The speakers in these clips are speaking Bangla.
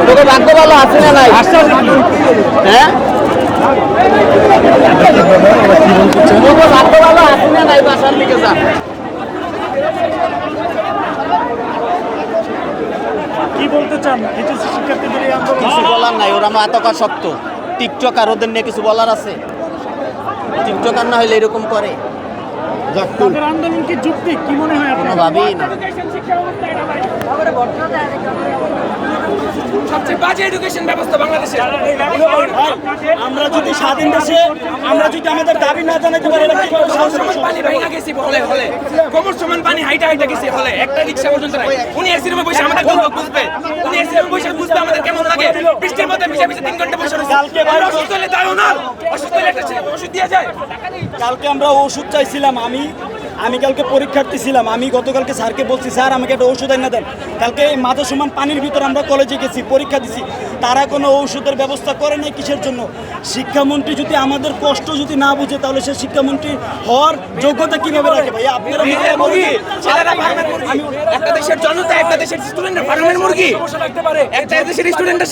তোকে ভাগ্য ভালো আছে না নাই? হ্যাঁ ভাগ্য ভালো আছে না নাই? বাসার দিকে যা। কি বলতে চান এইচএসসি শিক্ষার্থীদের এই আন্দোলন? কিছু বলার নাই, ওরা মাতকা শক্ত। টিকটক আর ওদের নিয়ে কিছু বলার আছে? টিকটক আর না হইলে এরকম করে? তাদের আন্দোলন কি যুক্তি? কি মনে হয় আপনার? কোনোভাবেই না। সবচেয়ে বাজে এডুকেশন ব্যবস্থা বাংলাদেশে। আমরা যদি স্বাধীন দেশে আমরা যদি আমাদের দাবি না জানাতে পারি, পানি ভাঙা গেছি হলে হলে কোমর সমান পানি হাইটা হাইটা গেছি হলে একটা রিক্সা পর্যন্ত নাই। উনি এসি রুমে বসে আমাদের গল্প বুঝবে, উনি এসি রুমে বসে বুঝবে আমাদের কেমন লাগে। বৃষ্টির মধ্যে ভিজে ভিজে 3 ঘন্টা বসে রয়েছে। আমরা অসুস্থ হলে তাও না, অসুস্থ হলে একটা ওষুধ দিয়ে যায়। কালকে আমরা ওষুধ চাইছিলাম। আমি কালকে পরীক্ষার্থী ছিলাম। আমি গতকালকে স্যারকে বলছি, স্যার আমাকে একটা ওষুধ এনে দেন। কালকে এই মাথা সমান পানির ভিতর আমরা কলেজে গেছি, পরীক্ষা দিছি, তারা কোনো ঔষধের ব্যবস্থা করে নাই। কিসের জন্য? শিক্ষামন্ত্রী যদি আমাদের কষ্ট যদি না বুঝে, তাহলে সে শিক্ষামন্ত্রী হওয়ার যোগ্যতা কিভাবে রাখে? ভাই আপনারা একটা দেশের জনতা, একটা দেশের স্টুডেন্টরা ফার্মের মুরগি, একটা দেশের স্টুডেন্টরা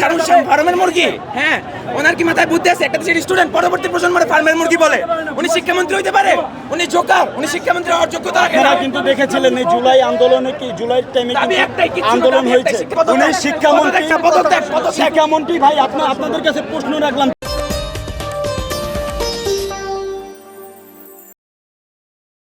ফার্মের মুরগি। হ্যাঁ, ওনার কি মাথায় বুদ্ধি আছে? একটা দেশের স্টুডেন্ট পরবর্তী প্রজন্মের ফার্মের মুরগি বলে। উনি শিক্ষামন্ত্রী হইতে পারে? উনি জোকার, উনি শিক্ষামন্ত্রী হওয়ার যোগ্যতা রাখে না। কিন্তু দেখেছিলেন এই জুলাই আন্দোলনে, কি জুলাই টাইমে আন্দোলন হয়েছে, উনি শিক্ষামন্ত্রী ভাই। আপনাদের কাছে প্রশ্ন রাখলাম,